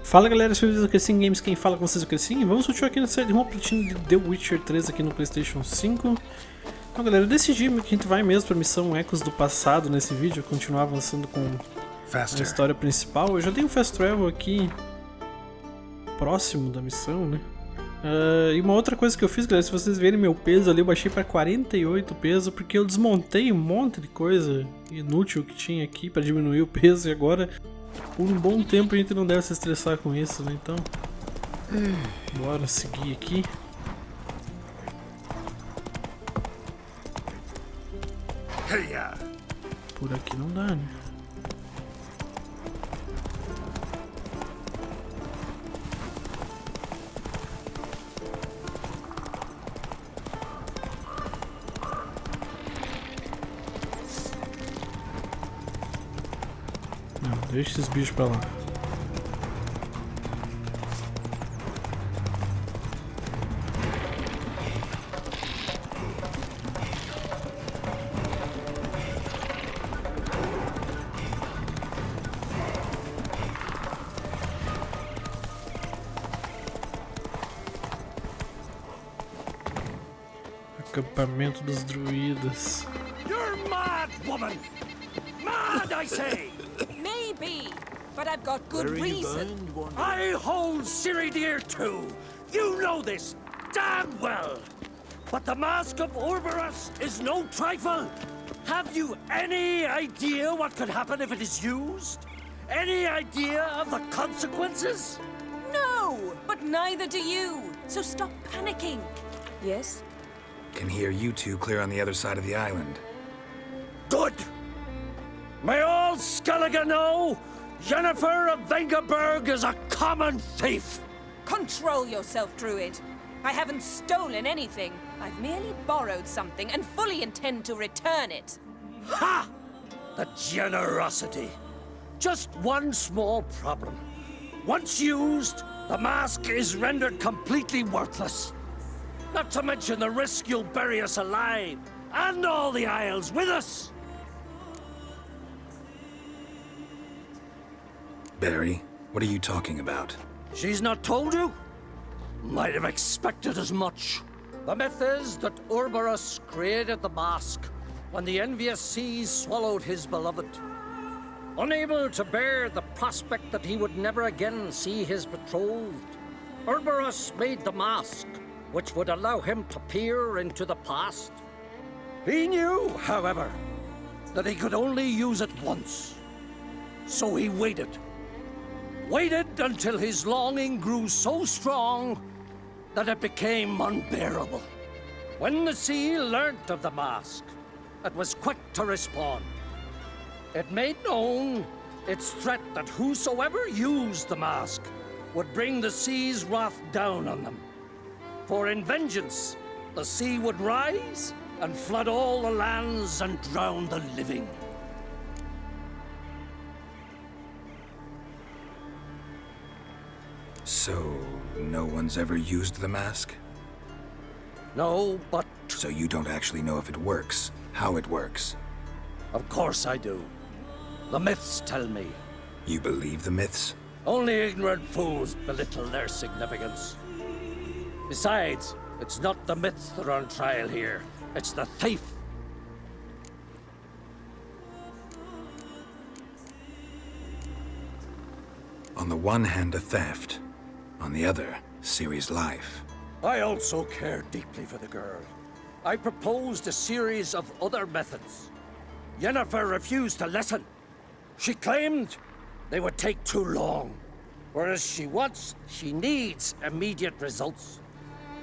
Fala galera, sou o Crescim Games, quem fala com vocês é o Crescim. Vamos continuar aqui na série de Rumo, Platina de The Witcher 3 aqui no Playstation 5. Então galera, eu decidi que a gente vai mesmo pra missão Ecos do Passado nesse vídeo, continuar avançando com a história principal. Eu já dei um Fast Travel aqui próximo da missão, né? E uma outra coisa que eu fiz, galera, se vocês verem meu peso ali, eu baixei pra 48 peso, porque eu desmontei um monte de coisa inútil que tinha aqui pra diminuir o peso, e agora por um bom tempo a gente não deve se estressar com isso, né? Então, bora seguir aqui. Por aqui não dá, né? Não, deixa esses bichos pra lá. Acampamento dos druidas. You're mad, woman! Mad, I say! Maybe, but I've got good reason. I hold Ciri dear too. You know this damn well. But the Mask of Orberus is no trifle. Have you any idea what could happen if it is used? Any idea of the consequences? No, but neither do you. So stop panicking. Yes? Can hear you two clear on the other side of the island. Good! May all Skellige know, Yennefer of Vengerberg is a common thief! Control yourself, Druid. I haven't stolen anything. I've merely borrowed something and fully intend to return it. Ha! The generosity. Just one small problem. Once used, the mask is rendered completely worthless. Not to mention the risk you'll bury us alive, and all the Isles with us! Barry, what are you talking about? She's not told you? Might have expected as much. The myth is that Orberus created the mask when the envious seas swallowed his beloved. Unable to bear the prospect that he would never again see his betrothed, Orberus made the mask, which would allow him to peer into the past. He knew, however, that he could only use it once. So he waited. Waited until his longing grew so strong that it became unbearable. When the sea learnt of the mask, it was quick to respond. It made known its threat that whosoever used the mask would bring the sea's wrath down on them. For in vengeance, the sea would rise and flood all the lands and drown the living. So, no one's ever used the mask? No, but... So you don't actually know if it works, how it works? Of course I do. The myths tell me. You believe the myths? Only ignorant fools belittle their significance. Besides, it's not the myths that are on trial here. It's the thief. On the one hand, a theft. On the other, Ciri's life. I also care deeply for the girl. I proposed a series of other methods. Yennefer refused to listen. She claimed they would take too long. Whereas she needs immediate results.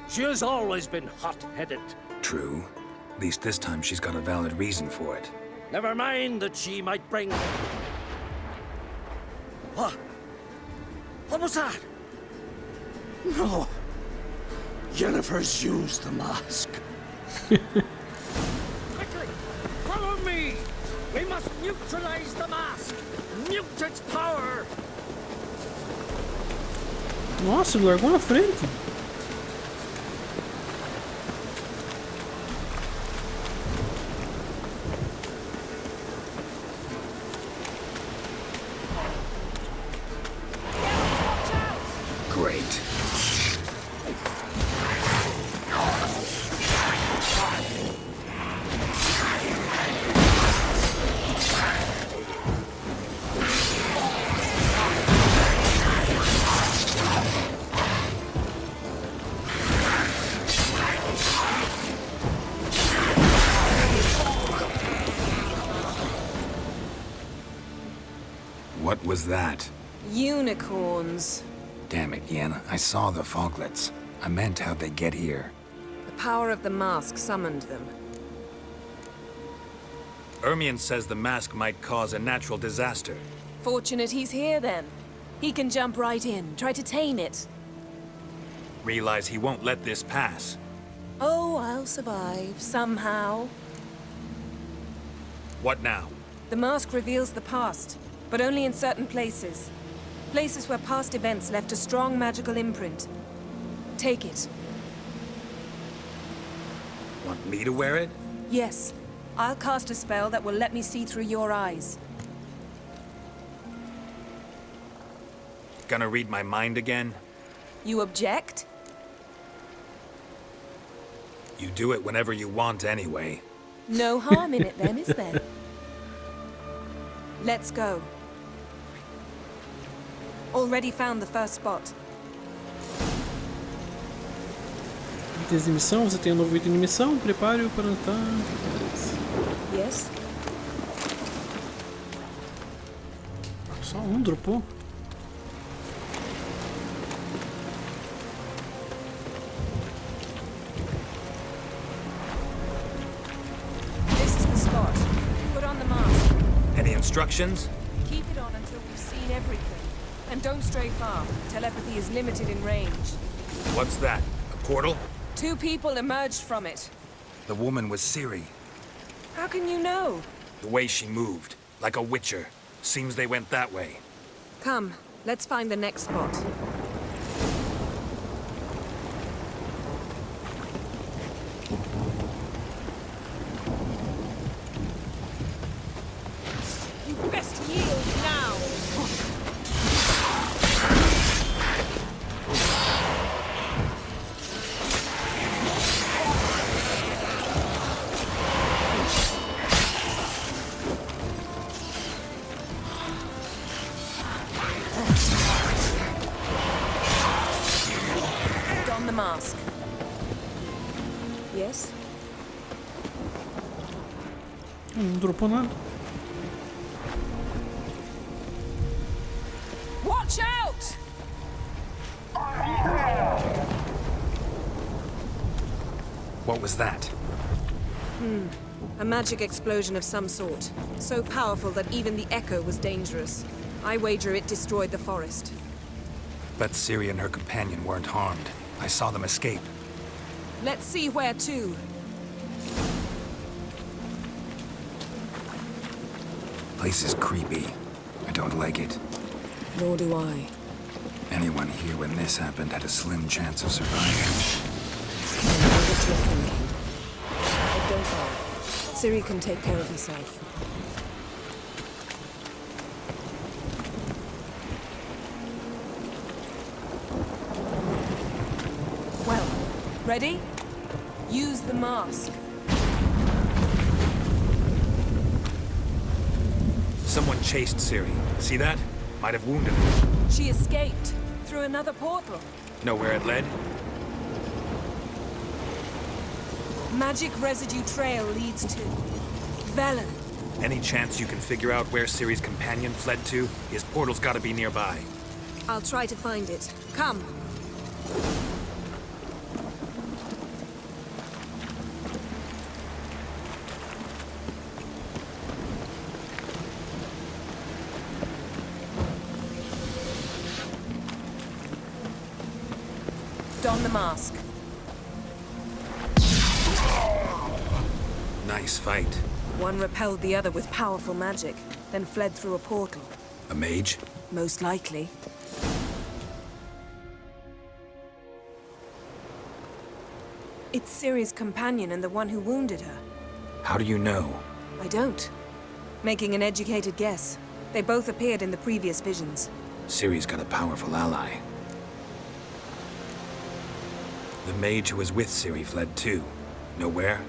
She has always been hot-headed. True. At least this time she's got a valid reason for it. Never mind that she might bring... What? What was that? No. Yennefer's used the mask. Quickly! Follow me! We must neutralize the mask! Mute its power! Nossa, ele largou na frente. What was that? Unicorns. Damn it, Yen. I saw the foglets. I meant how'd they get here? The power of the mask summoned them. Ermion says the mask might cause a natural disaster. Fortunate he's here, then. He can jump right in, try to tame it. Realize he won't let this pass. Oh, I'll survive, somehow. What now? The mask reveals the past, but only in certain places. Places where past events left a strong magical imprint. Take it. Want me to wear it? Yes. I'll cast a spell that will let me see through your eyes. Gonna read my mind again? You object? You do it whenever you want anyway. No harm in it then, is there? Let's go. Already found the first spot. Itens de missão, você tem um novo item de missão, prepare-o para lutar. Yes? Só um dropou. This is the spot. Put on the mask. Any instructions? Keep it on until we've seen everything. And don't stray far. Telepathy is limited in range. What's that? A portal? 2 people emerged from it. The woman was Ciri. How can you know? The way she moved, like a witcher. Seems they went that way. Come, let's find the next spot. You best yield now! Don the mask. Yes? Não dropou nada. Watch out! What was that? A magic explosion of some sort. So powerful that even the echo was dangerous. I wager it destroyed the forest. Bet Ciri and her companion weren't harmed. I saw them escape. Let's see where to. Place is creepy. I don't like it. Nor do I. Anyone here when this happened had a slim chance of surviving. But don't worry. Ciri can take care of herself. Well, ready? Use the mask. Someone chased Ciri. See that? Might have wounded her. She escaped through another portal. Know where it led? Magic residue trail leads to Velen. Any chance you can figure out where Ciri's companion fled to? His portal's gotta be nearby. I'll try to find it. Come. Don the mask. Nice fight. One repelled the other with powerful magic, then fled through a portal. A mage? Most likely. It's Ciri's companion and the one who wounded her. How do you know? I don't. Making an educated guess. They both appeared in the previous visions. Ciri's got a powerful ally. The mage who was with Ciri fled too. Know where?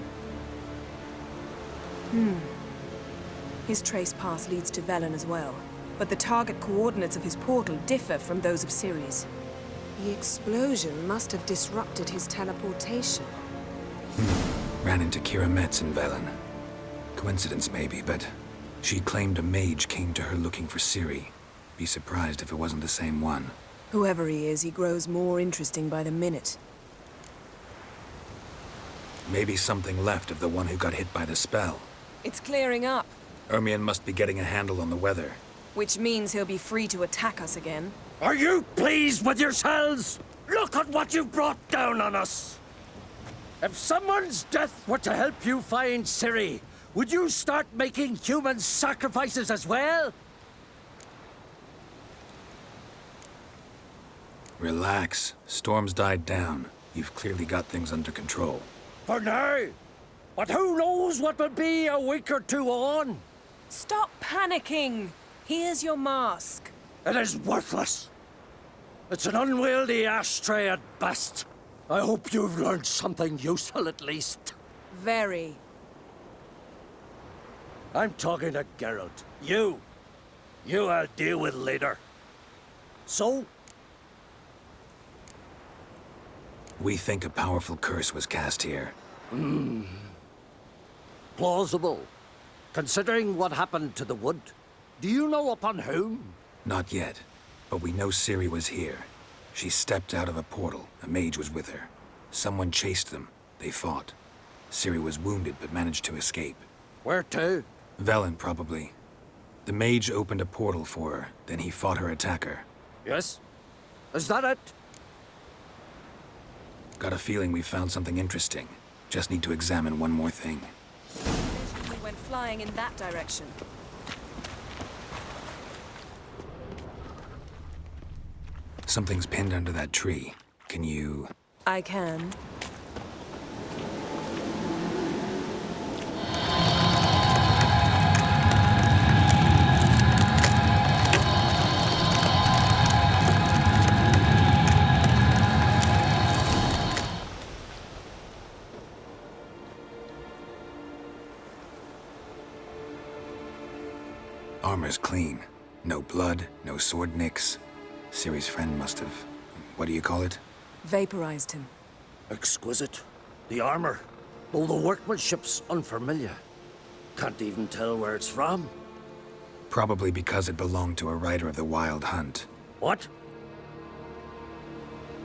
His trace path leads to Velen as well. But the target coordinates of his portal differ from those of Ciri's. The explosion must have disrupted his teleportation. Ran into Kira Metz in Velen. Coincidence maybe, but she claimed a mage came to her looking for Ciri. Be surprised if it wasn't the same one. Whoever he is, he grows more interesting by the minute. Maybe something left of the one who got hit by the spell. It's clearing up, Ermion must be getting a handle on the weather. which means he'll be free to attack us again. Are you pleased with yourselves? Look at what you brought down on us! If someone's death were to help you find Ciri, would you start making human sacrifices as well? Relax. Storm's died down. You've clearly got things under control. For now. But who knows what will be a week or two on? Stop panicking! Here's your mask. It is worthless. It's an unwieldy ashtray at best. I hope you've learned something useful at least. Very. I'm talking to Geralt. You I'll deal with later. So, We think a powerful curse was cast here. plausible. Considering what happened to the wood. Do you know upon whom? Not yet, but we know Ciri was here. She stepped out of a portal. A mage was with her. Someone chased them. They fought. Ciri was wounded but managed to escape. Where to? Velen, probably. The mage opened a portal for her, then he fought her attacker. Yes? Is that it? Got a feeling we found something interesting. Just need to examine one more thing. We went flying in that direction. Something's pinned under that tree. Can you... I can. Armor's clean. No blood, no sword nicks. Ciri's friend must have... what do you call it? Vaporized him. Exquisite. The armor, though the workmanship's unfamiliar. Can't even tell where it's from. Probably because it belonged to a rider of the Wild Hunt. What?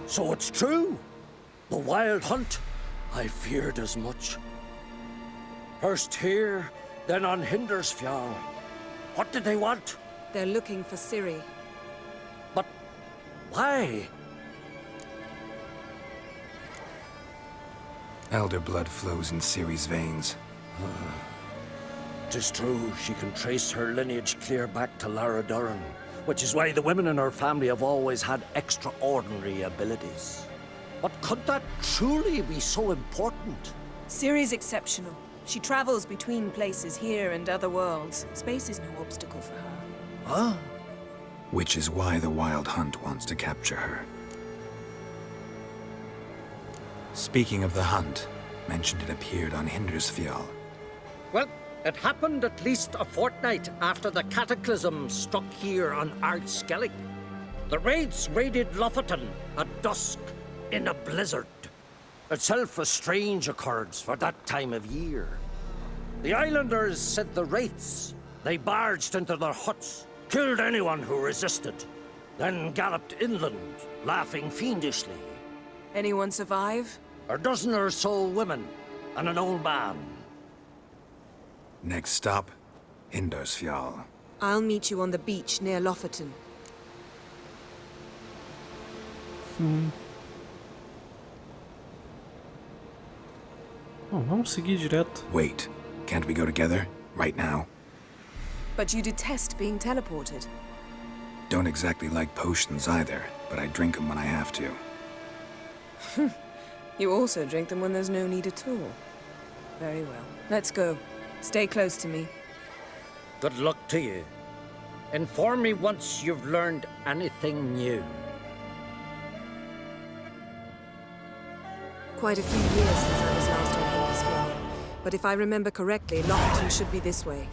So it's true? The Wild Hunt? I feared as much. First here, then on Hindersfjall. What did they want? They're looking for Ciri. But why? Elder blood flows in Ciri's veins. 'Tis true, she can trace her lineage clear back to Lara Duran, which is why the women in her family have always had extraordinary abilities. But could that truly be so important? Ciri's exceptional. She travels between places here and other worlds. Space is no obstacle for her. Huh? Which is why the Wild Hunt wants to capture her. Speaking of the hunt, mentioned it appeared on Hindersfjall. Well, it happened at least a fortnight after the cataclysm struck here on Skellige. The raids raided Lofoten at dusk in a blizzard. Itself a strange occurrence for that time of year. The islanders said the wraiths. They barged into their huts, killed anyone who resisted, then galloped inland, laughing fiendishly. Anyone survive? A dozen or so women and an old man. Next stop, Hindersfjall. I'll meet you on the beach near Lofoten. Bom, vamos seguir direto. Wait, can't we go together? Right now? But you detest being teleported. Don't exactly like potions either, but I drink them when I have to. You also drink them when there's no need at all. Very well. Let's go. Stay close to me. Good luck to you. Inform me once you've learned anything new. Quite a few years since I was last on Hindersfjall. But if I remember correctly, Lofoten should be this way.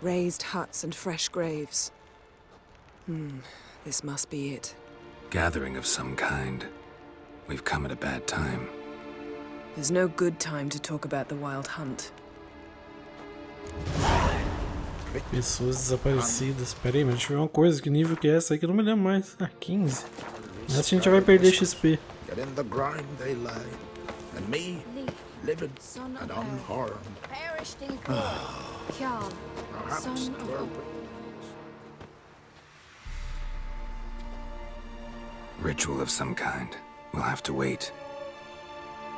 Raised huts and fresh graves. This must be it. Gathering of some kind. We've come at a bad time. There's no good time to talk about the Wild Hunt. Pessoas Desaparecidas. Pera aí, mas deixa eu ver uma coisa. Que nível que é essa aí que eu não me lembro mais. Ah, 15. Essa a gente já vai perder XP. Yet in the ground they lay, and me living and unharmed. Perished in cold. Skjall, Perhaps son of 12 Ritual of some kind. We'll have to wait.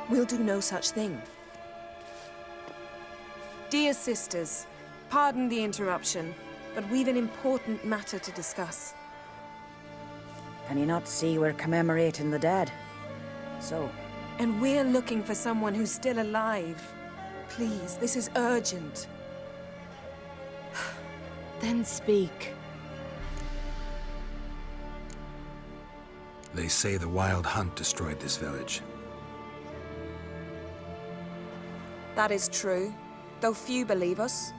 We'll do no such thing. Dear sisters, pardon the interruption, but we've an important matter to discuss. Can you not see we're commemorating the dead? So, And we're looking for someone who's still alive. Please, this is urgent. Then speak. They say the wild hunt destroyed this village. That is true, though few believe us.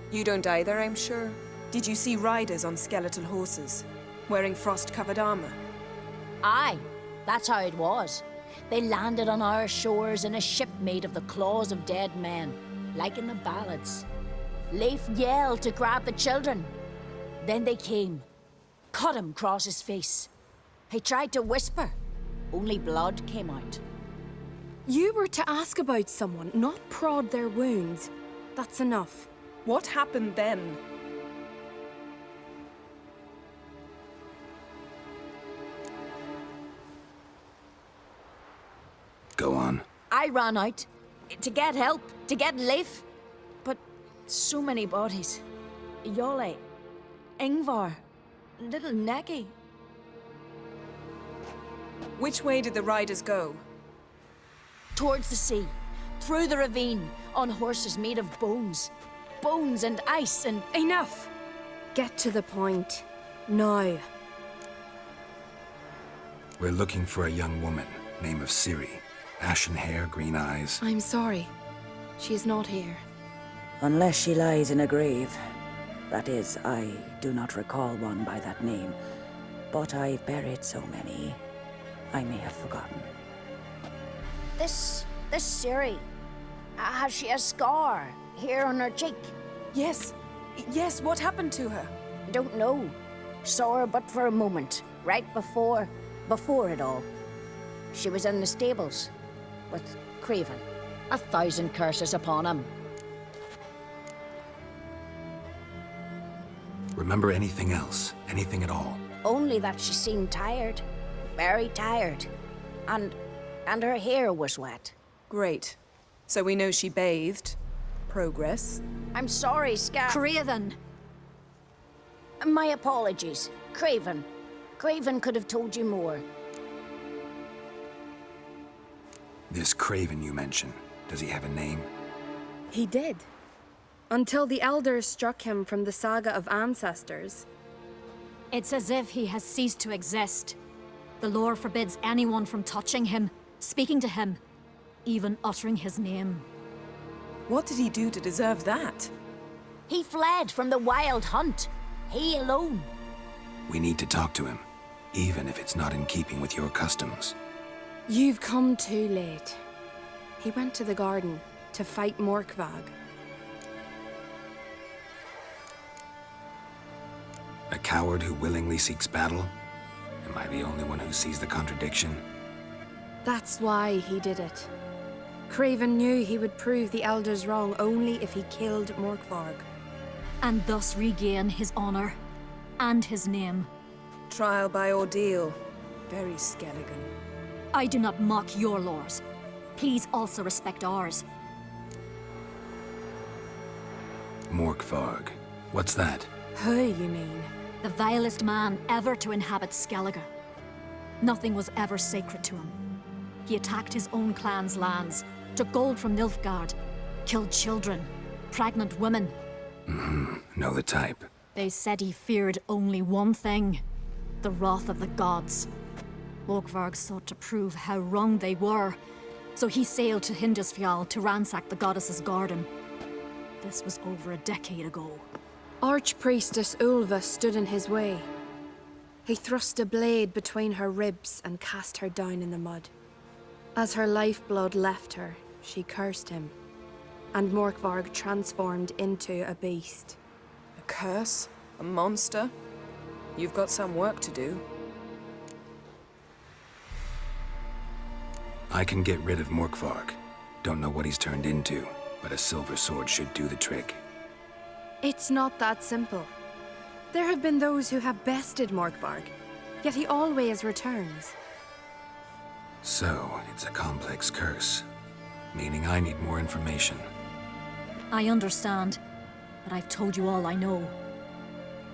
You don't either, I'm sure. Did you see riders on skeletal horses, wearing frost-covered armor? Aye, that's how it was. They landed on our shores in a ship made of the claws of dead men, like in the ballads. Leif yelled to grab the children. Then they came, cut him across his face. He tried to whisper, only blood came out. You were to ask about someone, not prod their wounds. That's enough. What happened then? Go on. I ran out to get help, to get Leif. But so many bodies. Yolle, Ingvar, little Necky. Which way did the riders go? Towards the sea, through the ravine, on horses made of bones. Bones and ice and... Enough! Get to the point. Now. We're looking for a young woman, name of Ciri. Ashen hair, green eyes. I'm sorry. She is not here. unless she lies in a grave. That is, I do not recall one by that name. But I've buried so many, I may have forgotten. This Ciri, has she a scar here on her cheek? Yes. Yes, what happened to her? Don't know. Saw her but for a moment, right before it all. She was in the stables with Craven. 1,000 curses upon him. Remember anything else? Anything at all? Only that she seemed tired. Very tired. And her hair was wet. Great. So we know she bathed. Progress. I'm sorry, Craven! My apologies. Craven. Craven could have told you more. This Craven you mentioned, does he have a name? He did. Until the elders struck him from the saga of ancestors. It's as if he has ceased to exist. The lore forbids anyone from touching him, speaking to him, even uttering his name. What did he do to deserve that? He fled from the wild hunt. He alone. We need to talk to him, even if it's not in keeping with your customs. You've come too late. He went to the garden to fight Morkvag. A coward who willingly seeks battle? Am I the only one who sees the contradiction? That's why he did it. Craven knew he would prove the elders wrong only if he killed Morkvarg. And thus regain his honor and his name. Trial by ordeal. Very Skellige. I do not mock your laws. Please also respect ours. Morkvarg. What's that? Who, you mean? The vilest man ever to inhabit Skellige. Nothing was ever sacred to him. He attacked his own clan's lands, took gold from Nilfgaard, killed children, pregnant women. Know the type. They said he feared only one thing, the wrath of the gods. Morkvarg sought to prove how wrong they were, so he sailed to Hindisfjall to ransack the goddess's garden. This was over a decade ago. Archpriestess Ulva stood in his way. He thrust a blade between her ribs and cast her down in the mud. As her lifeblood left her, she cursed him, and Morkvarg transformed into a beast. A curse? A monster? You've got some work to do. I can get rid of Morkvarg. Don't know what he's turned into, but a silver sword should do the trick. It's not that simple. There have been those who have bested Morkvarg, yet he always returns. So, it's a complex curse, meaning I need more information. I understand, but I've told you all I know.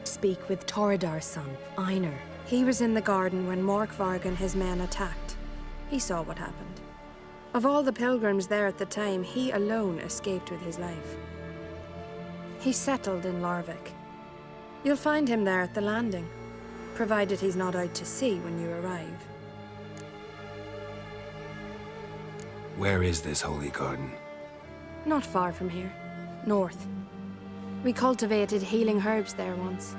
Speak with Torridar's son, Einar. He was in the garden when Morkvarg and his men attacked. He saw what happened. Of all the pilgrims there at the time, he alone escaped with his life. He settled in Larvik. You'll find him there at the landing, provided he's not out to sea when you arrive. Where is this holy garden? Not far from here. North. We cultivated healing herbs there once.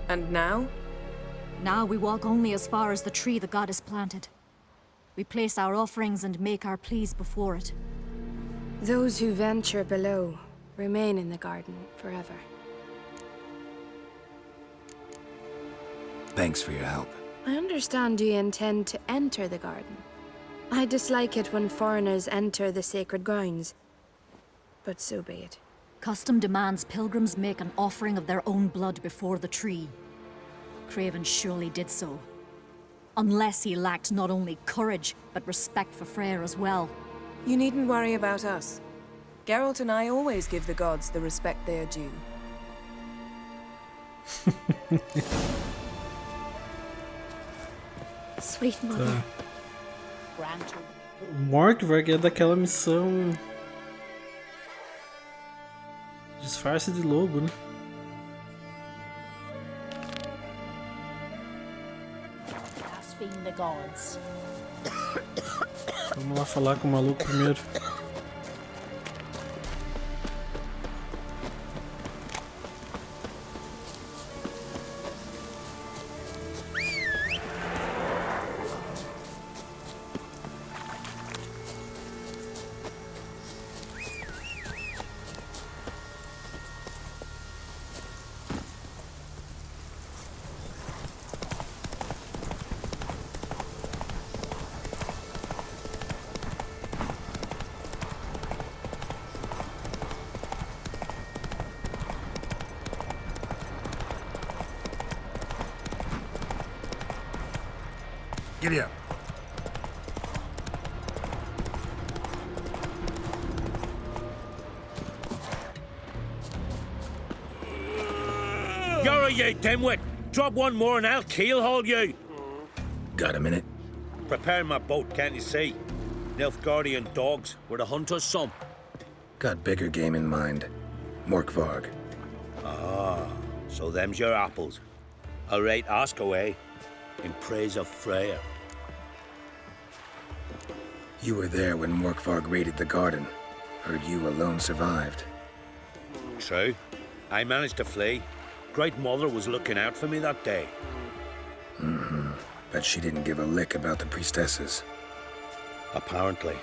And now? Now we walk only as far as the tree the goddess planted. We place our offerings and make our pleas before it. Those who venture below remain in the garden forever. Thanks for your help. I understand you intend to enter the garden. I dislike it when foreigners enter the sacred grounds, but so be it. Custom demands pilgrims make an offering of their own blood before the tree. Craven surely did so. Unless he lacked not only courage, but respect for Freyr as well. You needn't worry about us. Geralt and I always give the gods the respect they are due. Sweet mother. Morkvarg é daquela missão... Disfarce de lobo, né? Blaspheme the gods. Vamos lá falar com o maluco primeiro. Giddy up. You're you dimwit! Drop one more and I'll keelhaul you! Got a minute? Preparing my boat, can't you see? Nilfgaardian dogs were the hunter's son. Got bigger game in mind. Morkvarg. Ah, so them's your apples. All right, ask away. In praise of Freyr. You were there when Morkvarg raided the garden. Heard you alone survived. True. I managed to flee. Great Mother was looking out for me that day. Mm-hmm. Bet she didn't give a lick about the priestesses. Apparently.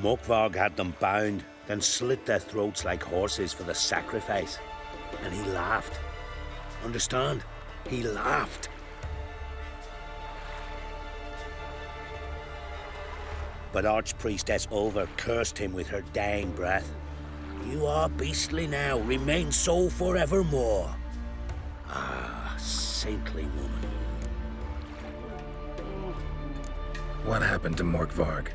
Morkvarg had them bound, then slit their throats like horses for the sacrifice. And he laughed. Understand? He laughed. But Archpriestess Ulver cursed him with her dying breath. You are beastly now, remain so forevermore. Ah, saintly woman. What happened to Morkvarg?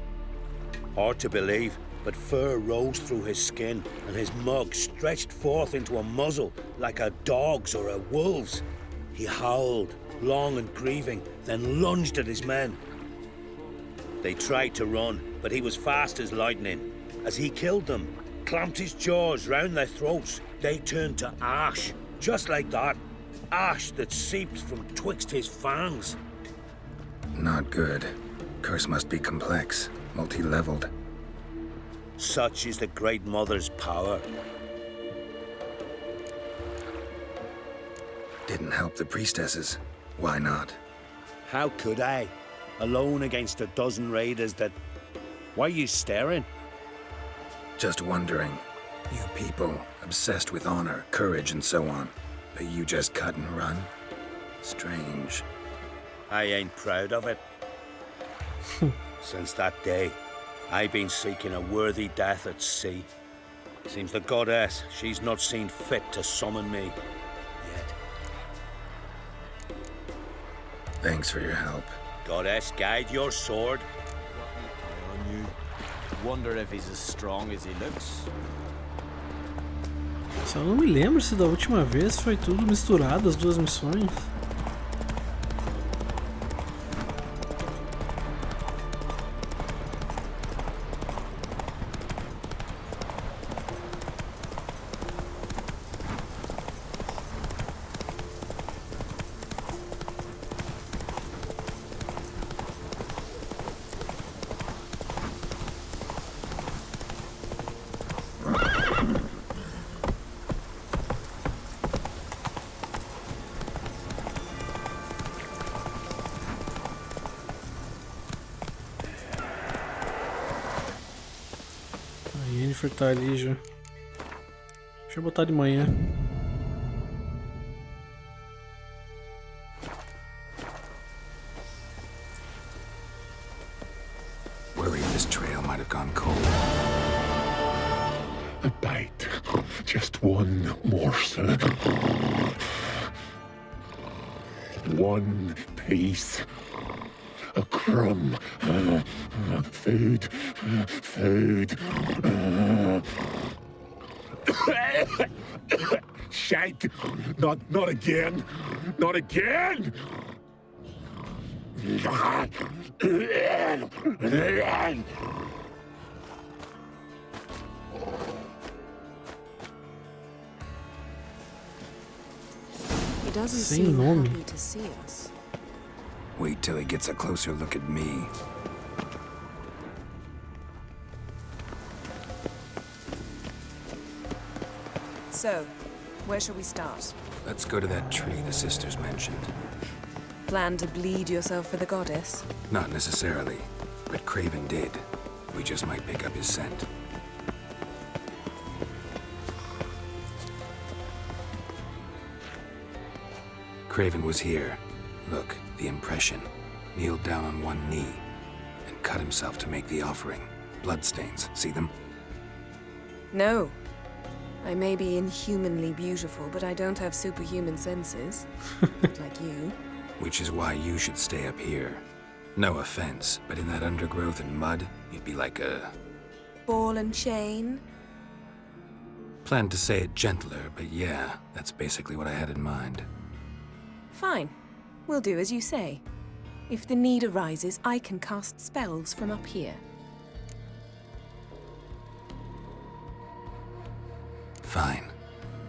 Hard to believe, but fur rose through his skin, and his mug stretched forth into a muzzle like a dog's or a wolf's. He howled, long and grieving, then lunged at his men. They tried to run, but he was fast as lightning. As he killed them, clamped his jaws round their throats, they turned to ash, just like that. Ash that seeped from twixt his fangs. Not good. Curse must be complex, multi-leveled. Such is the Great Mother's power. Didn't help the priestesses. Why not? How could I? Alone against a dozen raiders that... Why are you staring? Just wondering. You people, obsessed with honor, courage, and so on. But you just cut and run? Strange. I ain't proud of it. Since that day, I've been seeking a worthy death at sea. Seems the goddess, she's not seen fit to summon me yet. Thanks for your help. Goddess, guide your sword. On you. Wonder if he's as strong as he looks. Só não me lembro se da última vez foi tudo misturado, as duas missões. A Yennefer tá ali já. Deixa eu botar de manhã. Worried this trail might have gone cold. A bite. Just one morsel. One piece. A crumb. Food. Food. Shite. Not again. Not again. He doesn't Sem seem nome. happy to see us. Wait till he gets a closer look at me. So, where shall we start? Let's go to that tree the sisters mentioned. Plan to bleed yourself for the goddess? Not necessarily, but Craven did. We just might pick up his scent. Craven was here. Look, the impression. Kneeled down on one knee and cut himself to make the offering. Bloodstains, see them? No. I may be inhumanly beautiful, but I don't have superhuman senses. Not like you. Which is why you should stay up here. No offense, but in that undergrowth and mud, you'd be like a... Ball and chain? Planned to say it gentler, but yeah, that's basically what I had in mind. Fine. We'll do as you say. If the need arises, I can cast spells from up here. Fine.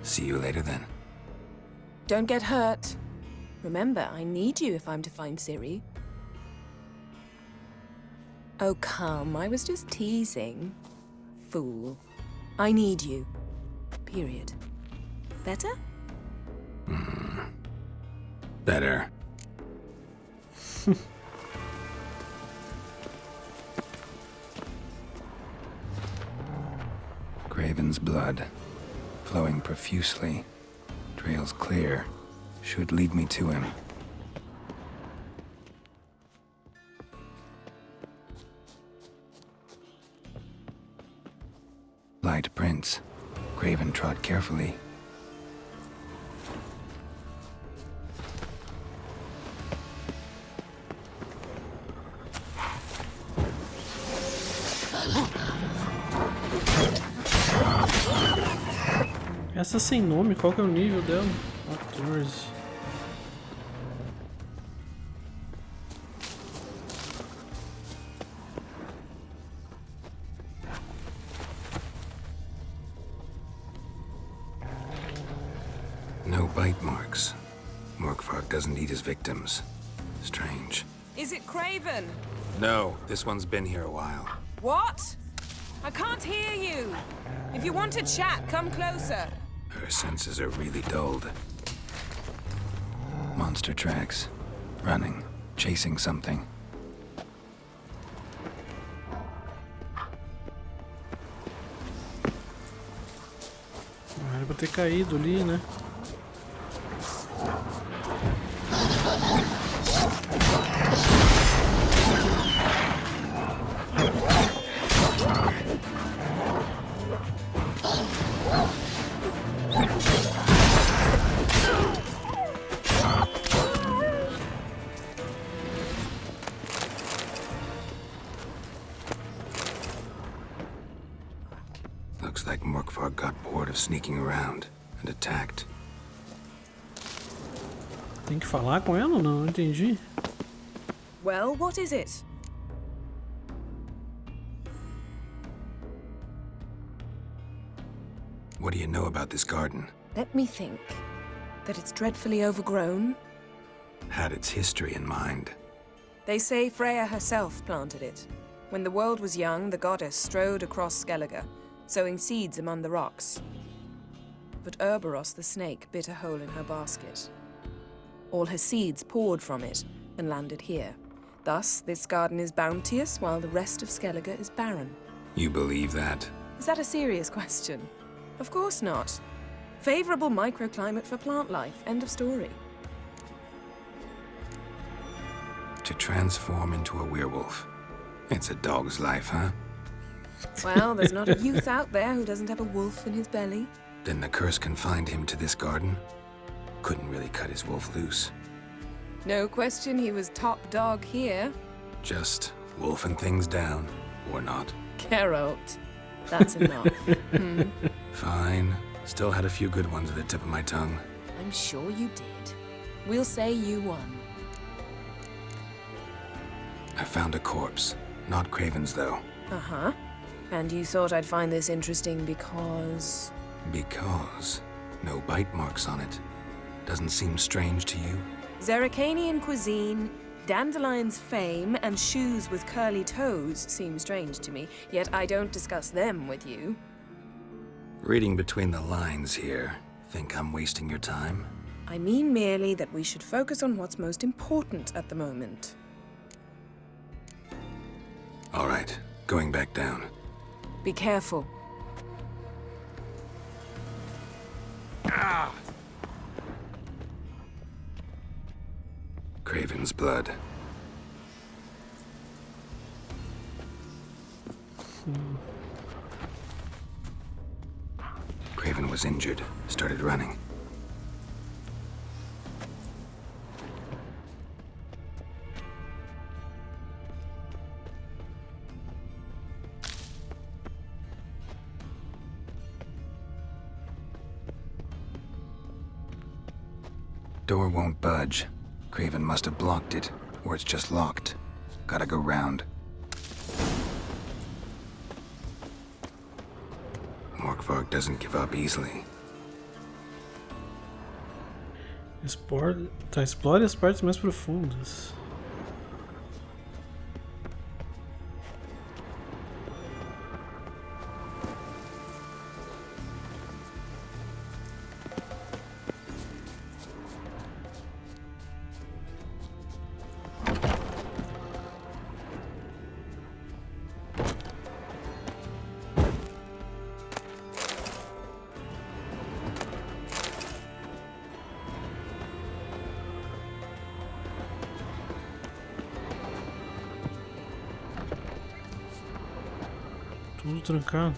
See you later then. Don't get hurt. Remember, I need you if I'm to find Ciri. Oh, come. I was just teasing. Fool. I need you. Period. Better? Better. Craven's blood, flowing profusely. Trail's clear. Should lead me to him. Light prints. Craven trod carefully. Essa sem nome, qual que é o nível dela? 14. No bite marks. Morkvarg doesn't eat his victims. Strange. Is it Craven? No, this one's been here a while. What? I can't hear you. If you want to chat, come closer. Her senses are really dulled. Monster tracks. Running. Chasing something. Era pra ter caído ali, né? Looks like Morkvarg got bored of sneaking around and attacked. Tem que falar com ela ou não? Não entendi. Well, what is it? What do you know about this garden? Let me think. That it's dreadfully overgrown. Had its history in mind. They say Freya herself planted it. When the world was young, the goddess strode across Skellige, sowing seeds among the rocks. But Urboros the snake bit a hole in her basket. All her seeds poured from it and landed here. Thus, this garden is bounteous while the rest of Skellige is barren. You believe that? Is that a serious question? Of course not. Favorable microclimate for plant life. End of story. To transform into a werewolf. It's a dog's life, huh? Well, there's not a youth out there who doesn't have a wolf in his belly. Then the curse confined him to this garden? Couldn't really cut his wolf loose. No question he was top dog here. Just wolfing things down, or not. Geralt. That's enough. Fine. Still had a few good ones at the tip of my tongue. I'm sure you did. We'll say you won. I found a corpse. Not Craven's, though. Uh-huh. And you thought I'd find this interesting because... Because no bite marks on it. Doesn't seem strange to you? Zerrikanian cuisine, Dandelion's fame, and shoes with curly toes seem strange to me, yet I don't discuss them with you. Reading between the lines here, think I'm wasting your time? I mean merely that we should focus on what's most important at the moment. All right, going back down. Be careful. Craven's blood. Craven was injured, started running. Door won't budge. Craven must have blocked it, or it's just locked. Gotta go round. Morkvarg doesn't give up easily. Explore as partes mais profundas. Tudo trancado.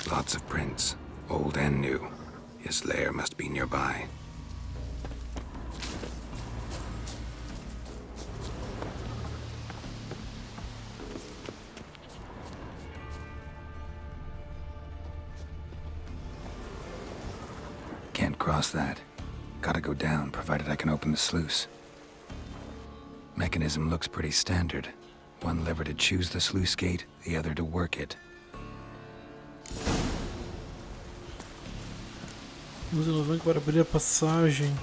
Lots of prints, old and new. His lair must be nearby. Can't cross that. Gotta go down, provided I can open the sluice. Mechanism looks pretty standard. One lever to choose the sluice gate, the other to work it. Use a alavanca para abrir a passagem.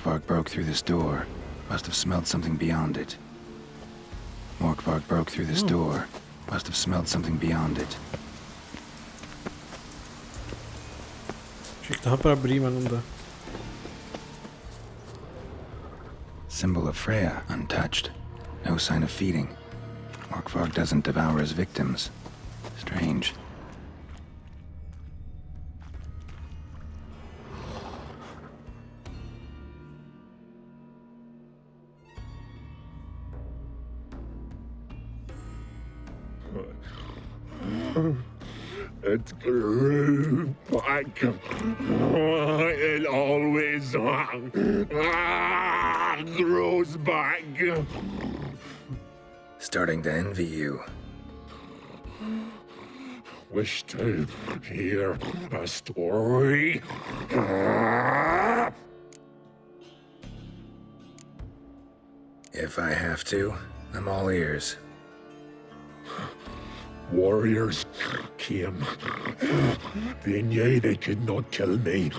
Morkvarg broke through this door. Must have smelled something beyond it. Morkvarg broke through this door. Must have smelled something beyond it. Achei que dava pra abrir, mas não dá. Symbol of Freya, untouched. No sign of feeding. Morkvarg doesn't devour his victims. Strange. It grew back. It always grows back. Starting to envy you. Wish to hear a story? If I have to, I'm all ears. Warriors came. They knew they could not kill me.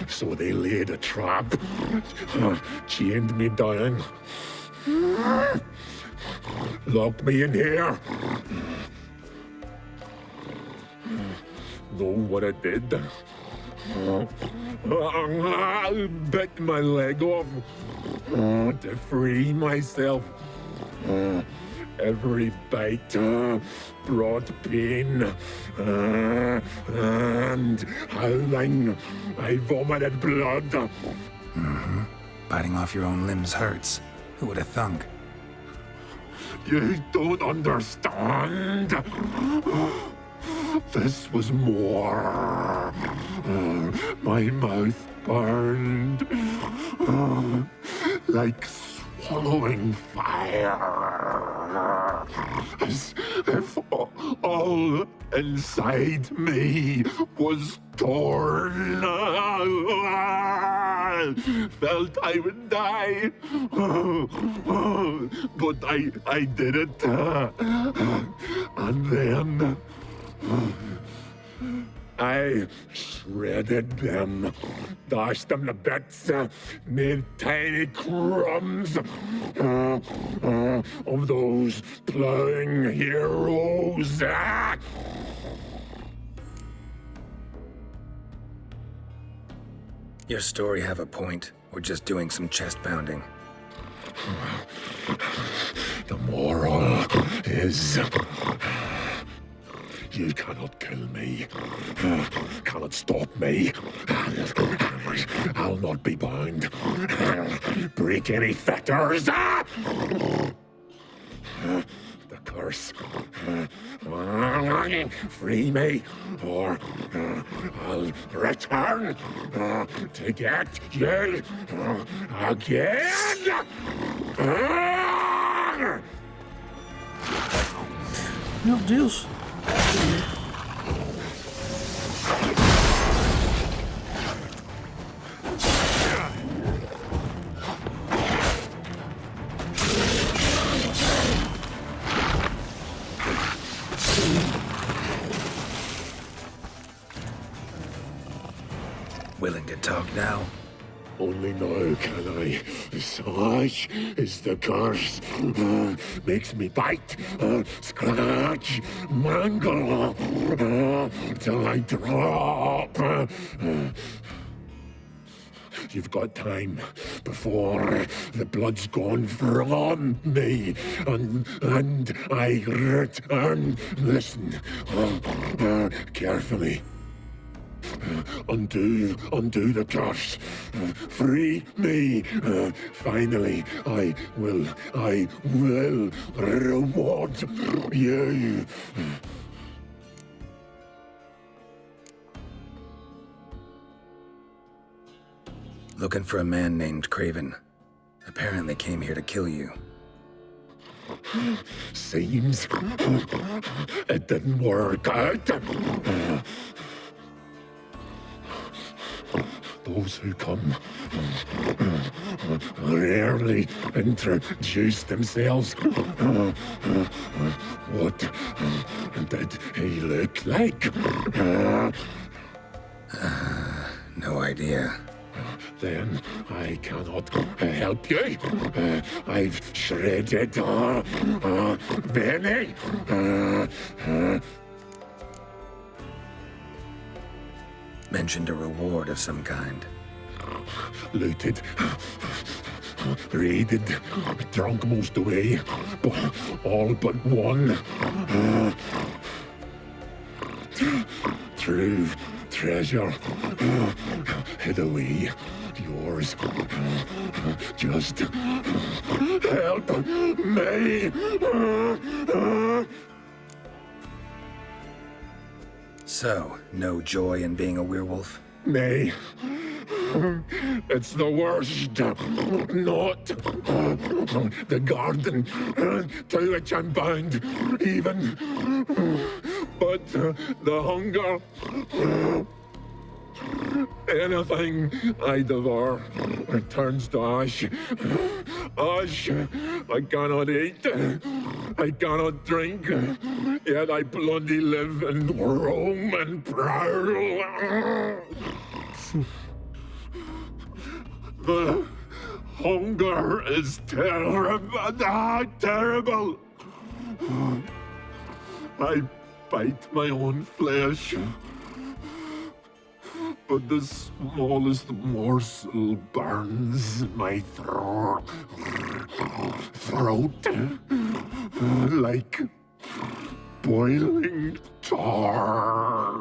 So they laid a trap. Chained me down. Locked me in here. Know what I did? Bit my leg off to free myself. Every bite brought pain and howling. I vomited blood. Mm-hmm. Biting off your own limbs hurts. Who would have thunk? You don't understand. This was more. My mouth burned like swallowing fire. As if all inside me was torn. Felt I would die. But I did it. And then I shredded them, dashed them to bits, made tiny crumbs of those plowing heroes. Your story have a point, or just doing some chest pounding? The moral is... You cannot kill me. Cannot stop me. I'll not be bound. Break any fetters. The curse. Free me, or I'll return to get you again. Meu Deus! Willing to talk now? Only now can I. Such is the curse. Makes me bite, scratch, mangle, till I drop. You've got time before the blood's gone from me, and I return. Listen, carefully. Undo the curse. Free me. Finally, I will reward you. Looking for a man named Craven. Apparently came here to kill you. Seems it didn't work out. Those who come rarely introduce themselves. What did he look like? No idea. then I cannot help you. I've shredded many. Mentioned a reward of some kind. Looted, raided, drunk most away, all but one. True treasure hid away. Yours. Just help me. So, no joy in being a werewolf? Nay. It's the worst. Not the garden to which I'm bound, even. But the hunger. Anything I devour returns to ash. Ash I cannot eat. I cannot drink. Yet I bloody live and roam and prowl. The hunger is terrible. I bite my own flesh, but the smallest morsel burns my throat like boiling tar.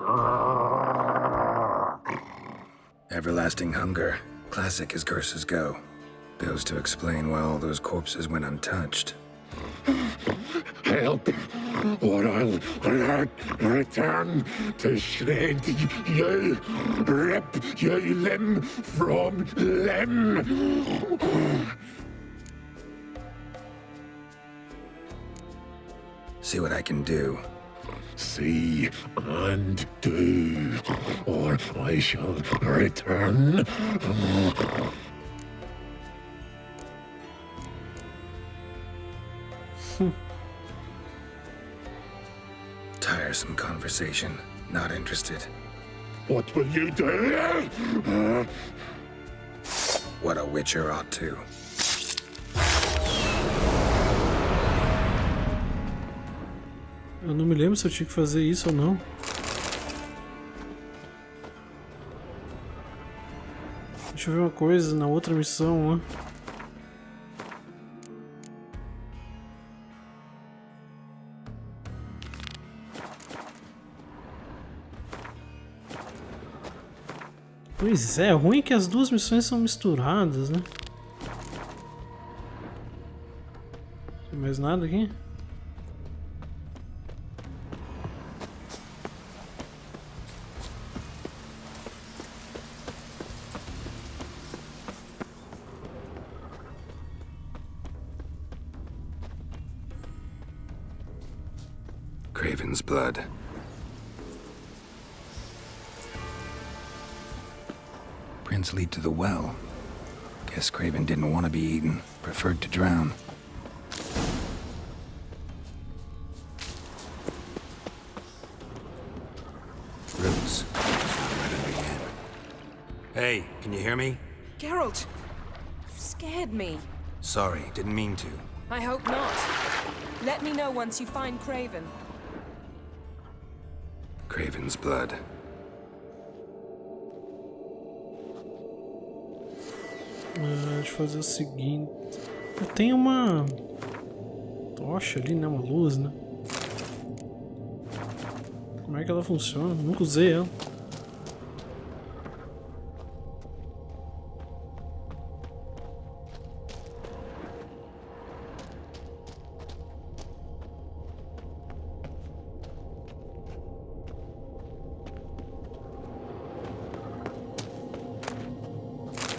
Everlasting hunger. Classic as curses go. Goes to explain why all those corpses went untouched. Help, or I'll return to shred you, rip you limb from limb. See what I can do. See and do, or I shall return. Tiresome conversation. Not interested. What will you do? What a witcher ought to. Eu não me lembro se eu tinha que fazer isso ou não. Deixa eu ver uma coisa na outra missão, né? Pois é, ruim que as duas missões são misturadas, né? Tem mais nada aqui? Craven's blood. Prints lead to the well. Guess Craven didn't want to be eaten, preferred to drown. Roots. Right at the end. Hey, can you hear me? Geralt, you scared me. Sorry, didn't mean to. I hope not. Let me know once you find Craven. Craven's blood. Deixa eu fazer o seguinte. Eu tenho uma tocha ali, né? Uma luz, né? Como é que ela funciona? Nunca usei ela.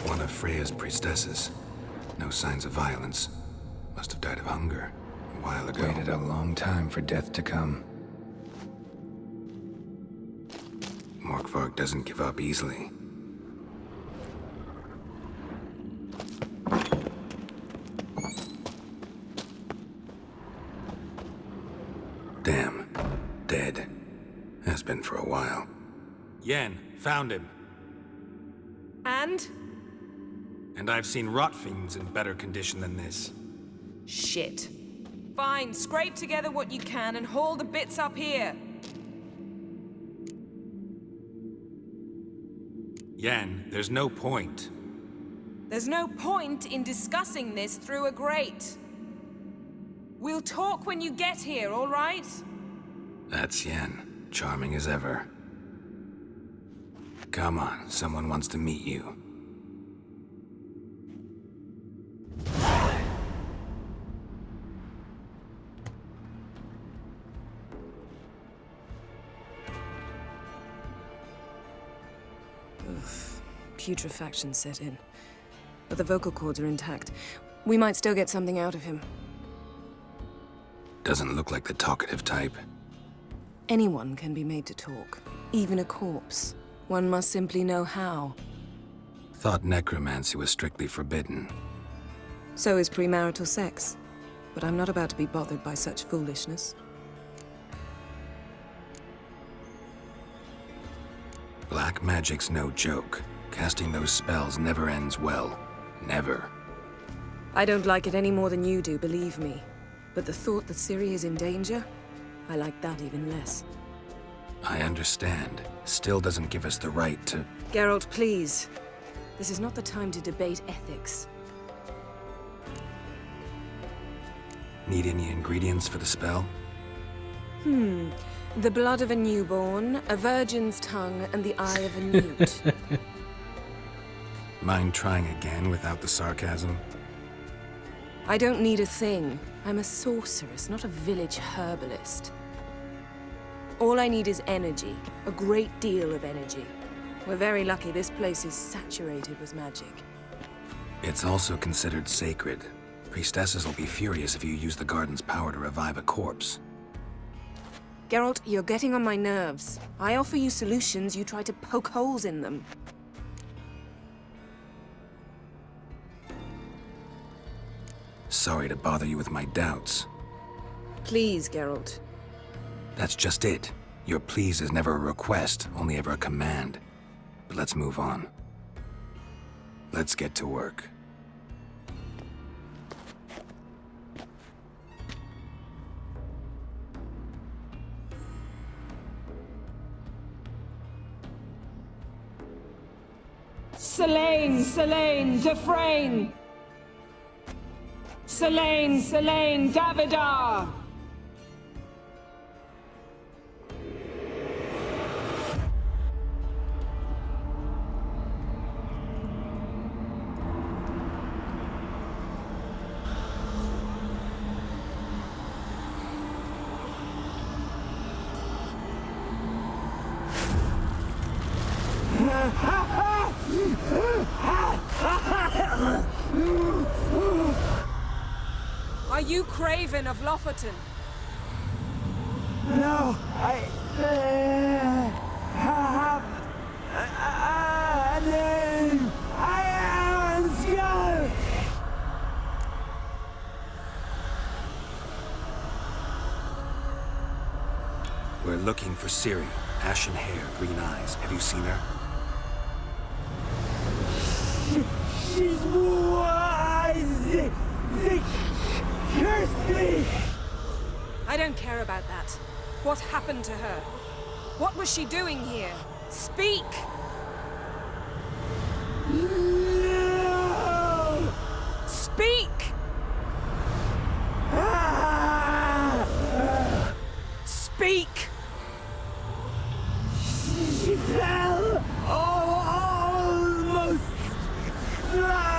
One of Freya's priestesses. No signs of violence. Must have died of hunger a while ago. Waited a long time for death to come. Morkvarg doesn't give up easily. Damn. Dead. Has been for a while. Yen, found him. And? And I've seen rot fiends in better condition than this. Shit. Fine, scrape together what you can and haul the bits up here. Yen, there's no point. There's no point in discussing this through a grate. We'll talk when you get here, all right? That's Yen, charming as ever. Come on, someone wants to meet you. Putrefaction set in. But the vocal cords are intact. We might still get something out of him. Doesn't look like the talkative type. Anyone can be made to talk. Even a corpse. One must simply know how. Thought necromancy was strictly forbidden. So is premarital sex. But I'm not about to be bothered by such foolishness. Black magic's no joke. Casting those spells never ends well. Never. I don't like it any more than you do, believe me. But the thought that Ciri is in danger, I like that even less. I understand. Still doesn't give us the right to... Geralt, please. This is not the time to debate ethics. Need any ingredients for the spell? The blood of a newborn, a virgin's tongue, and the eye of a newt. Mind trying again without the sarcasm? I don't need a thing. I'm a sorceress, not a village herbalist. All I need is energy. A great deal of energy. We're very lucky this place is saturated with magic. It's also considered sacred. Priestesses will be furious if you use the garden's power to revive a corpse. Geralt, you're getting on my nerves. I offer you solutions, you try to poke holes in them. Sorry to bother you with my doubts. Please, Geralt. That's just it. Your please is never a request, only ever a command. But let's move on. Let's get to work. Selene, Dufresne! Selene, Davidar! Are you Craven of Lofoten? No, I have a name. I am Skjall. We're looking for Ciri. Ashen hair, green eyes. Have you seen her? She's wise. They cursed me. I don't care about that. What happened to her? What was she doing here? Speak! No! Speak! Speak! She fell almost drowned.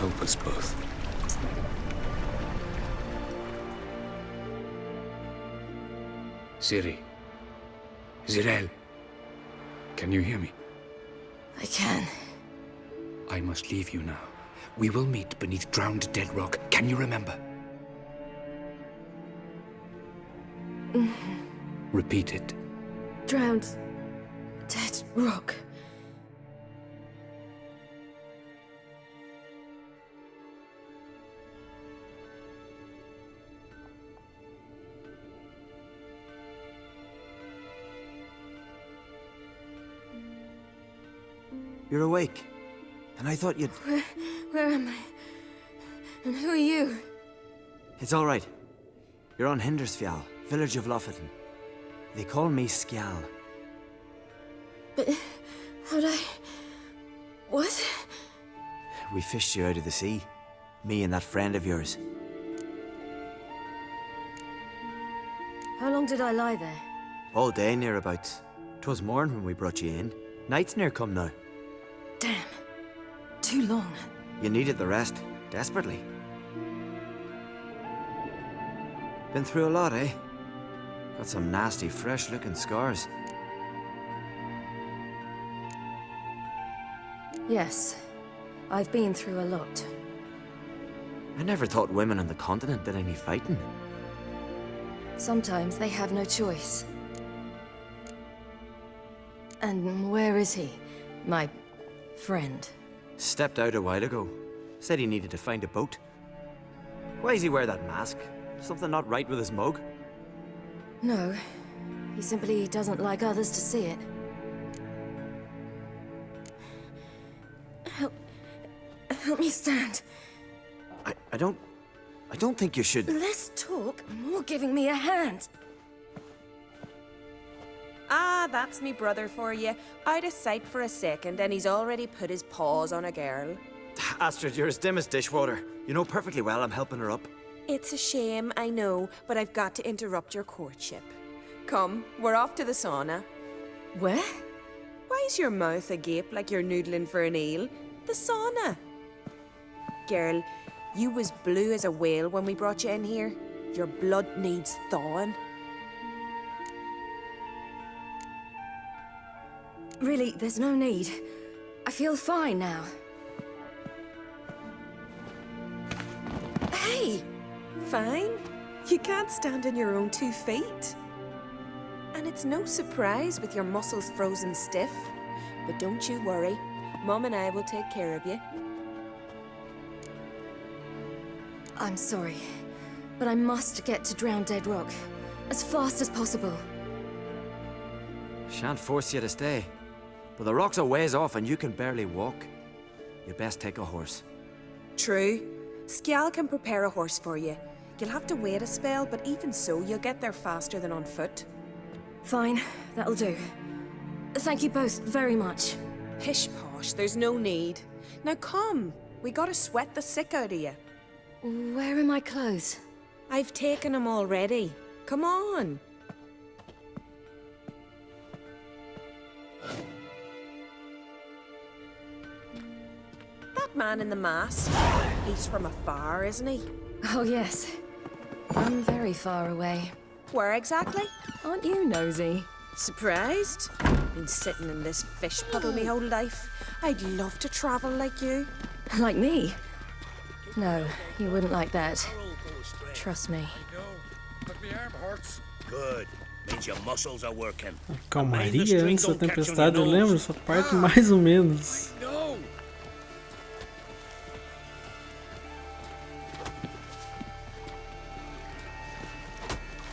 help us both. Ciri. Zirel. Can you hear me? I can. I must leave you now. We will meet beneath drowned dead rock. Can you remember? Repeat it. Drowned. Dead rock. You're awake. And I thought you'd... Where am I? And who are you? It's all right. You're on Hindersfjall, village of Lofoten. They call me Skjall. But how'd I... What? We fished you out of the sea. Me and that friend of yours. How long did I lie there? All day nearabouts. 'Twas morn when we brought you in. Night's near come now. Damn. Too long. You needed the rest, desperately. Been through a lot, eh? Got some nasty, fresh-looking scars. Yes. I've been through a lot. I never thought women on the continent did any fighting. Sometimes they have no choice. And where is he? My friend. Stepped out a while ago. Said he needed to find a boat. Why does he wear that mask? Something not right with his mug? No. He simply doesn't like others to see it. Help me stand. I don't think you should... Less talk, more giving me a hand. Ah, that's me brother for you. Out of sight for a second, and he's already put his paws on a girl. Astrid, you're as dim as dishwater. You know perfectly well I'm helping her up. It's a shame, I know, but I've got to interrupt your courtship. Come, we're off to the sauna. Where? Why's your mouth agape like you're noodling for an eel? The sauna. Girl, you was blue as a whale when we brought you in here. Your blood needs thawing. Really, there's no need. I feel fine now. Hey! Fine? You can't stand on your own 2 feet. And it's no surprise with your muscles frozen stiff. But don't you worry. Mom and I will take care of you. I'm sorry, but I must get to Drowned Dead Rock as fast as possible. Shan't force you to stay. But the rock's a ways off and you can barely walk. You best take a horse. True. Skjall can prepare a horse for you. You'll have to wait a spell, but even so, you'll get there faster than on foot. Fine, that'll do. Thank you both very much. Pish-posh, there's no need. Now come, we gotta sweat the sick out of you. Where are my clothes? I've taken them already. Come on. That man in the mask, he's from afar, isn't he? Oh yes, from very far away. Where exactly? Aren't you nosy? Surprised? Been sitting in this fish puddle me whole life. I'd love to travel like you. Like me? No, you wouldn't like that. Trust me. Good. Means your muscles are working. Calmaria antes da tempestade, eu lembro, essa parte mais ou menos.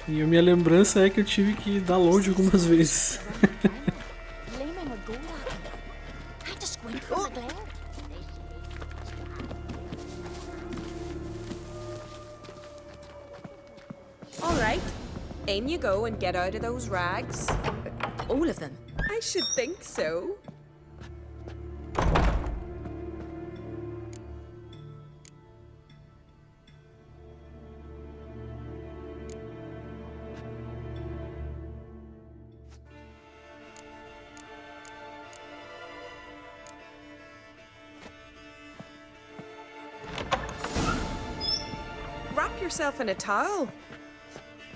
E a minha lembrança é que eu tive que dar load algumas vezes. All right, in you go and get out of those rags. All of them? I should think so. yourself in a towel.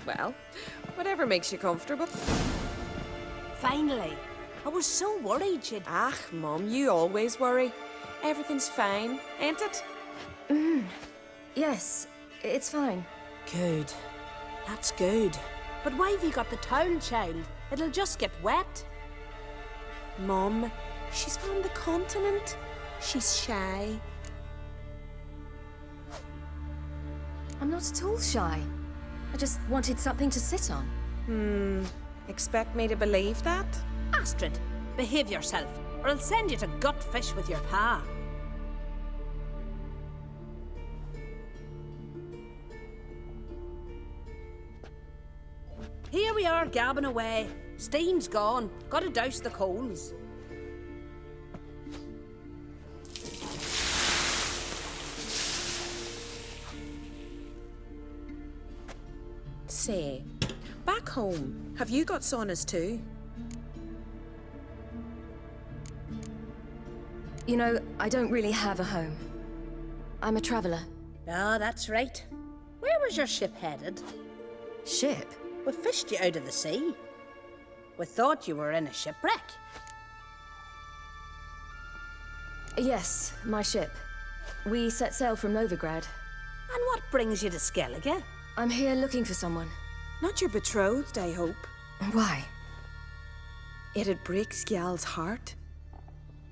Well, whatever makes you comfortable. Finally. I was so worried she'd... Ah, Mum, you always worry. Everything's fine, ain't it? Yes, it's fine. Good. That's good. But why have you got the towel, child? It'll just get wet. Mum, she's from the continent. She's shy. I'm not at all shy. I just wanted something to sit on. Expect me to believe that? Astrid, behave yourself, or I'll send you to gut fish with your pa. Here we are, gabbing away. Steam's gone. Gotta douse the coals. Say, back home, have you got saunas too? You know, I don't really have a home. I'm a traveller. Ah, that's right. Where was your ship headed? Ship? We fished you out of the sea. We thought you were in a shipwreck. Yes, my ship. We set sail from Novigrad. And what brings you to Skellige? I'm here looking for someone. Not your betrothed, I hope. Why? It'd break Skjall's heart.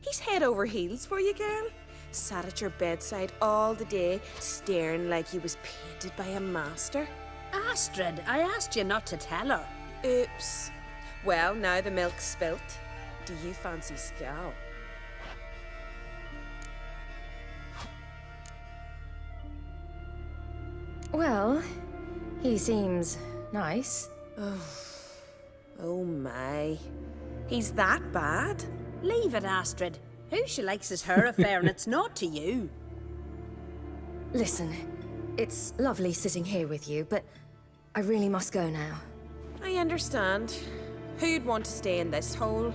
He's head over heels for you, girl. Sat at your bedside all the day, staring like he was painted by a master. Astrid, I asked you not to tell her. Oops. Well, now the milk's spilt. Do you fancy Skjall? Well, he seems nice. Oh my. He's that bad? Leave it, Astrid. Who she likes is her affair, and it's not to you. Listen, it's lovely sitting here with you, but I really must go now. I understand. Who'd want to stay in this hole?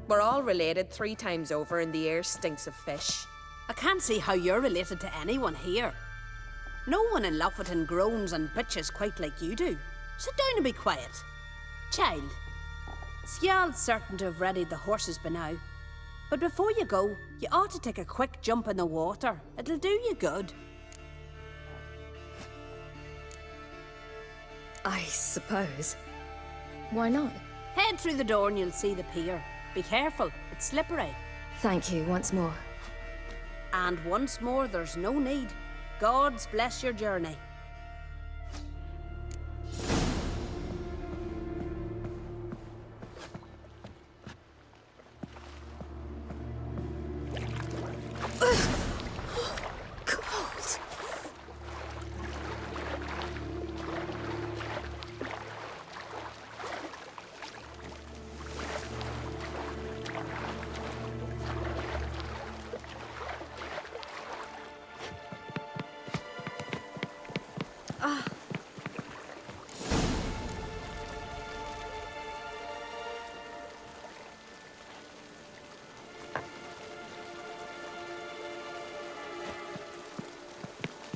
We're all related 3 times over, and the air stinks of fish. I can't see how you're related to anyone here. No one in Lofoten groans and bitches quite like you do. Sit down and be quiet. Child, Skjall's certain to have readied the horses by now. But before you go, you ought to take a quick jump in the water. It'll do you good. I suppose. Why not? Head through the door and you'll see the pier. Be careful, it's slippery. Thank you once more. And once more, there's no need. God's bless your journey. Cold.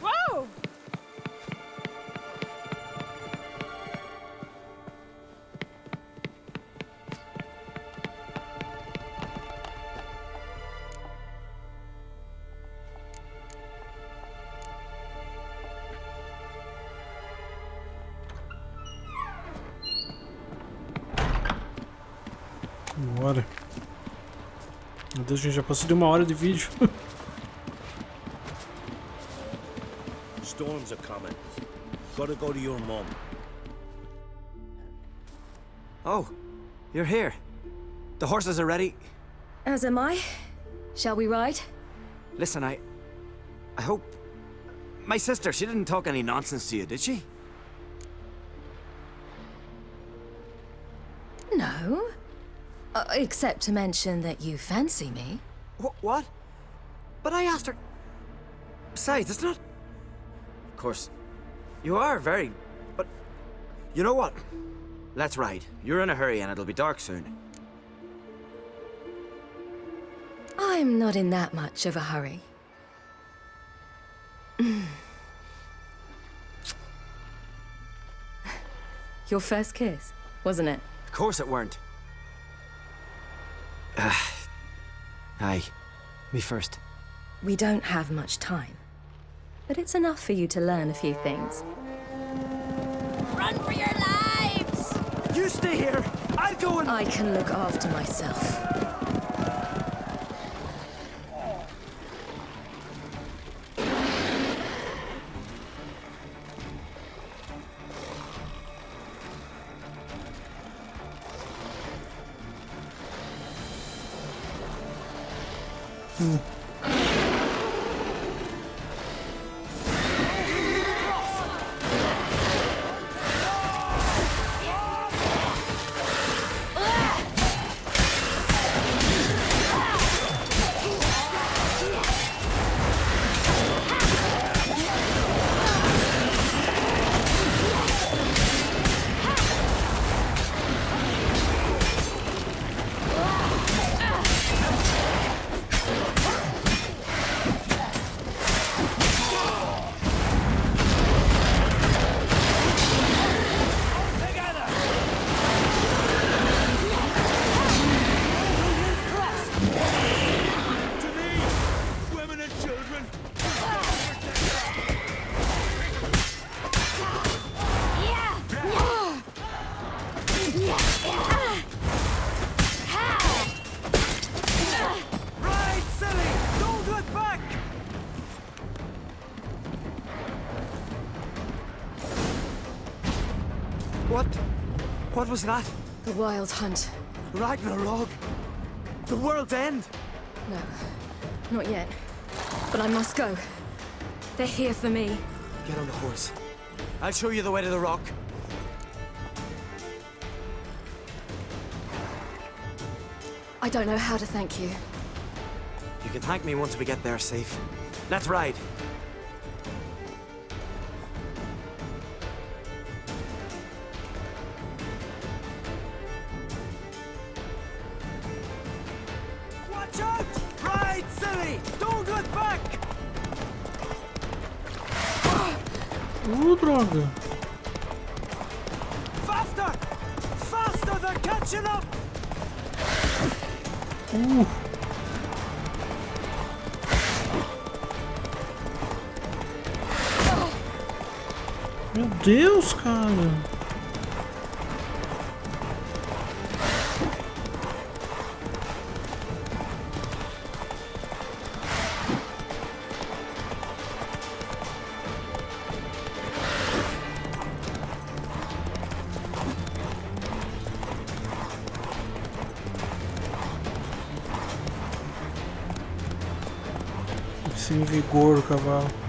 Whoa! Bora. Meu Deus, gente, já passou de 1 hora de vídeo. Storms are coming. Gotta go to your mum. Oh, you're here. The horses are ready. As am I. Shall we ride? Listen, I hope... My sister, she didn't talk any nonsense to you, did she? No. Except to mention that you fancy me. What? But I asked her... Besides, it's not... Of course, you are very... But... You know what? Let's ride. You're in a hurry and it'll be dark soon. I'm not in that much of a hurry. Your first kiss, wasn't it? Of course it weren't. Aye. Me first. We don't have much time. But it's enough for you to learn a few things. Run for your lives! You stay here! I'll go and... I can look after myself. What was that? The Wild Hunt. Ragnarok? The world's end? No, not yet. But I must go. They're here for me. Get on the horse. I'll show you the way to the rock. I don't know how to thank you. You can thank me once we get there safe. Let's ride. Watch out! Ride, silly! Don't look back! Droga! Faster! Faster! They're catching up! Meu Deus, cara! Sem vigor o cavalo.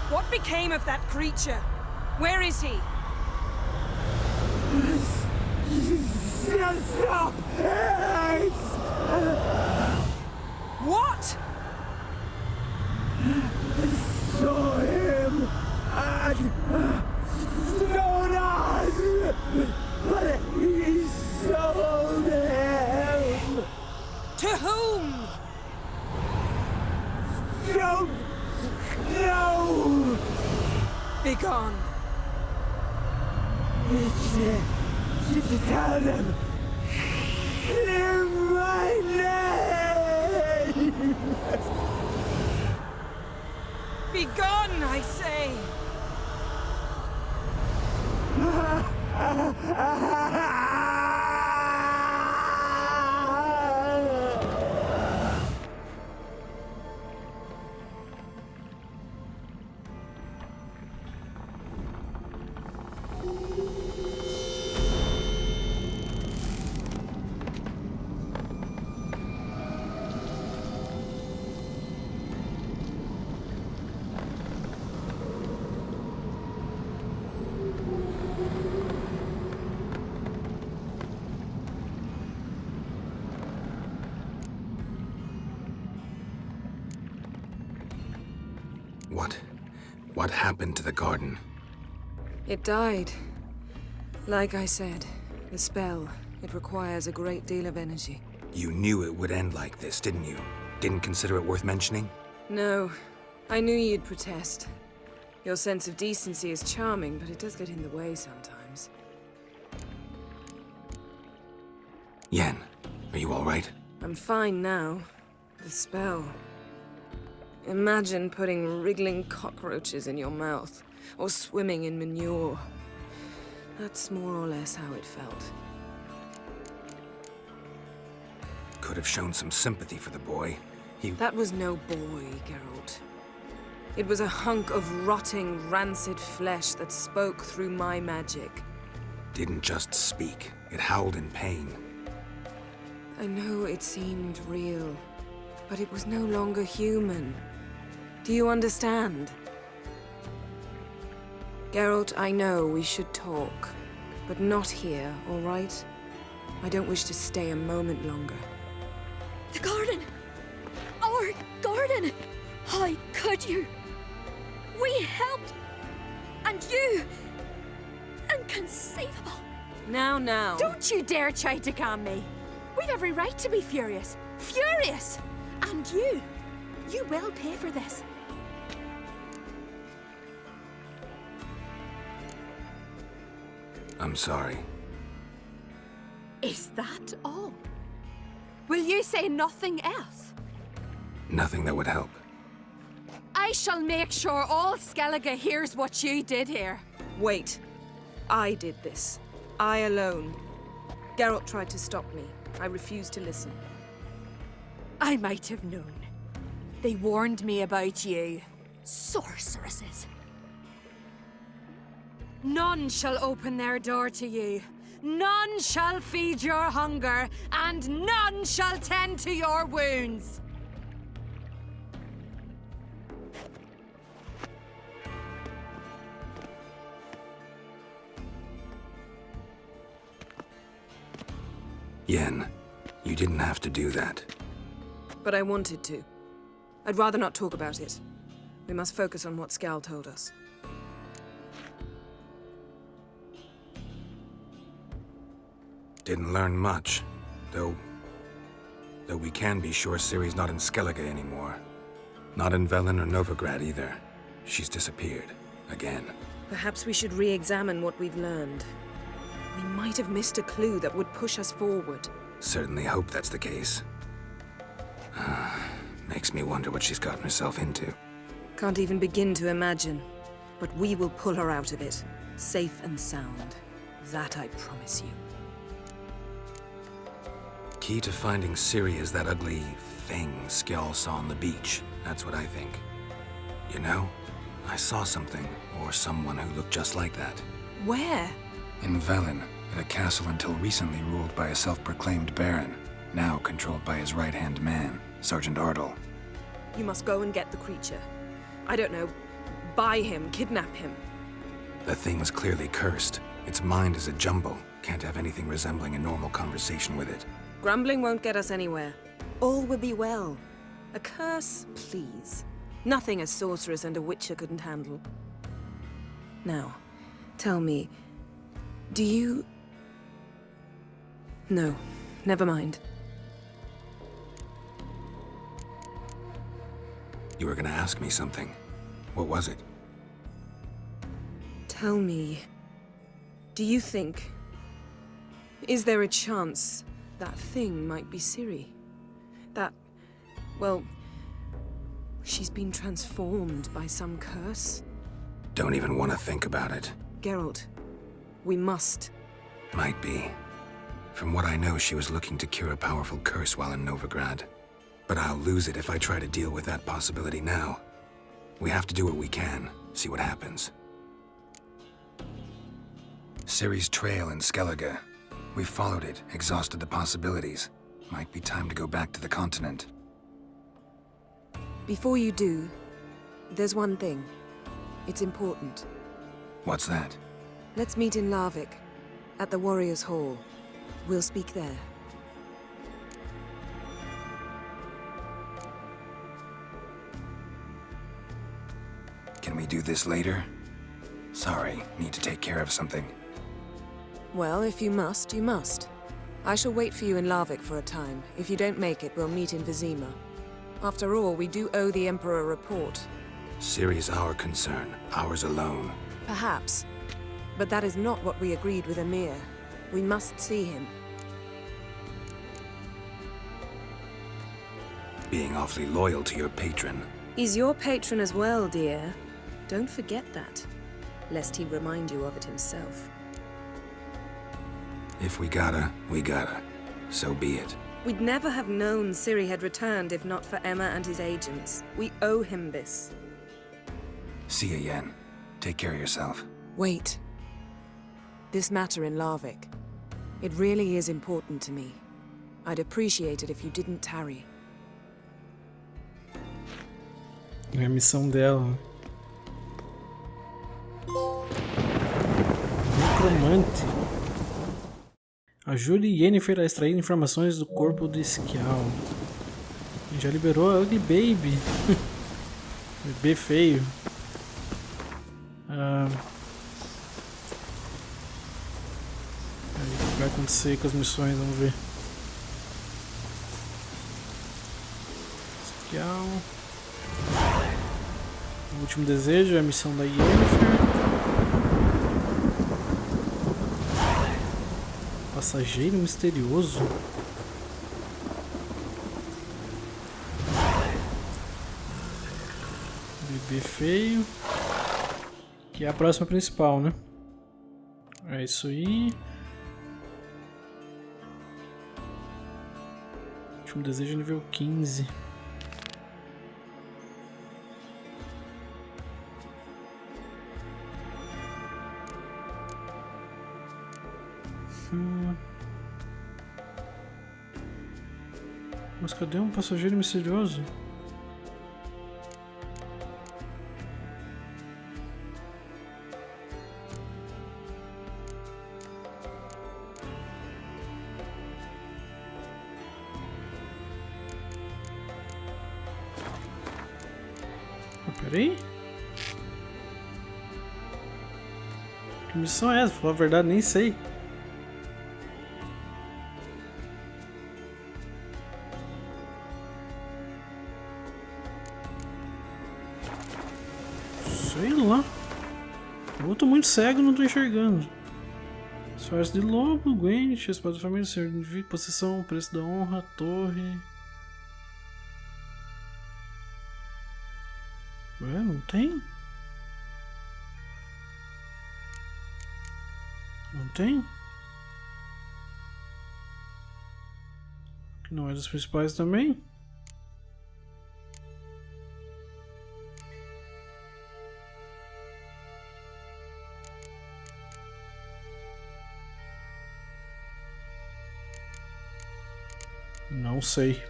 What became of that creature? Where is he? Stop! What? I saw him! To whom? Don't! No! Begone. Just tell them. Clear my name! Begone, I say! What happened to the garden? It died. Like I said, the spell, it requires a great deal of energy. You knew it would end like this, didn't you? Didn't consider it worth mentioning? No. I knew you'd protest. Your sense of decency is charming, but it does get in the way sometimes. Yen, are you all right? I'm fine now. The spell. Imagine putting wriggling cockroaches in your mouth, or swimming in manure. That's more or less how it felt. Could have shown some sympathy for the boy. That was no boy, Geralt. It was a hunk of rotting, rancid flesh that spoke through my magic. Didn't just speak. It howled in pain. I know it seemed real, but it was no longer human. Do you understand? Geralt, I know we should talk, but not here, all right? I don't wish to stay a moment longer. The garden! Our garden! How could you? We helped! And you! Inconceivable! Now. Don't you dare try to calm me! We've every right to be furious! Furious! And you will pay for this. I'm sorry. Is that all? Will you say nothing else? Nothing that would help. I shall make sure all Skellige hears what you did here. Wait. I did this. I alone. Geralt tried to stop me. I refused to listen. I might have known. They warned me about you. Sorceresses. None shall open their door to you. None shall feed your hunger, and none shall tend to your wounds. Yen, you didn't have to do that. But I wanted to. I'd rather not talk about it. We must focus on what Skjall told us. Didn't learn much, though we can be sure Ciri's not in Skellige anymore. Not in Velen or Novigrad either. She's disappeared. Again. Perhaps we should re-examine what we've learned. We might have missed a clue that would push us forward. Certainly hope that's the case. Makes me wonder what she's gotten herself into. Can't even begin to imagine. But we will pull her out of it. Safe and sound. That I promise you. Key to finding Ciri is that ugly thing Skjall saw on the beach. That's what I think. You know, I saw something, or someone who looked just like that. Where? In Velen, at a castle until recently ruled by a self-proclaimed baron, now controlled by his right-hand man, Sergeant Ardle. You must go and get the creature. I don't know, buy him, kidnap him. The thing's clearly cursed. Its mind is a jumble. Can't have anything resembling a normal conversation with it. Grumbling won't get us anywhere. All will be well. A curse, please. Nothing a sorceress and a witcher couldn't handle. Now, tell me, do you... No, never mind. You were gonna ask me something. What was it? Tell me, do you think... Is there a chance that thing might be Ciri? That, well, she's been transformed by some curse? Don't even want to think about it. Geralt, we must. Might be. From what I know, she was looking to cure a powerful curse while in Novigrad. But I'll lose it if I try to deal with that possibility now. We have to do what we can, see what happens. Ciri's trail in Skellige. We followed it, exhausted the possibilities. Might be time to go back to the continent. Before you do, there's one thing. It's important. What's that? Let's meet in Larvik, at the Warriors' Hall. We'll speak there. Can we do this later? Sorry, need to take care of something. Well, if you must, you must. I shall wait for you in Larvik for a time. If you don't make it, we'll meet in Vizima. After all, we do owe the Emperor a report. Ciri's our concern, ours alone. Perhaps. But that is not what we agreed with Emir. We must see him. Being awfully loyal to your patron. He's your patron as well, dear. Don't forget that, lest he remind you of it himself. If we gotta, we gotta. So be it. We'd never have known Ciri had returned if not for Emma and his agents. We owe him this. See ya, Yen. Take care of yourself. Wait. This matter in Larvik. It really is important to me. I'd appreciate it if you didn't tarry. É a missão dela. Necromante. Ajude Yennefer a extrair informações do corpo de Skjall. Já liberou a Ugly Baby. Bebê feio. O que vai acontecer com as missões? Vamos ver. Skjall. O último desejo é a missão da Yennefer. Passageiro misterioso. Bebê feio. Que é a próxima principal, né? É isso aí. Último desejo nível 15. Mas cadê um passageiro misterioso? Peraí. Que missão é essa? Pra falar a verdade, nem sei. Sei lá. Eu tô muito cego e não tô enxergando. Esforço de lobo, Gwent, espada da família, senhor de possessão, preço da honra, torre. Ué, não tem? Não tem? Que não é dos principais também? Não sei.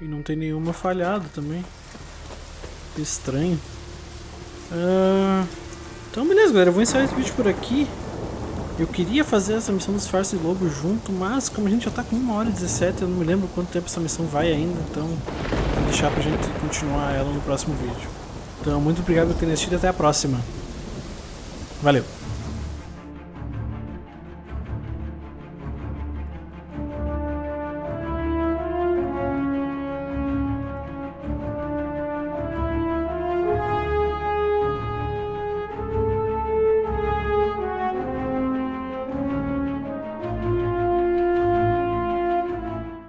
E não tem nenhuma falhada também. Estranho. Então beleza, galera, eu vou encerrar esse vídeo por aqui. Eu queria fazer essa missão do disfarce de lobo junto, mas como a gente já tá com 1h17, eu não me lembro quanto tempo essa missão vai ainda, então vou deixar pra gente continuar ela no próximo vídeo. Então muito obrigado por terem assistido e até a próxima. Valeu!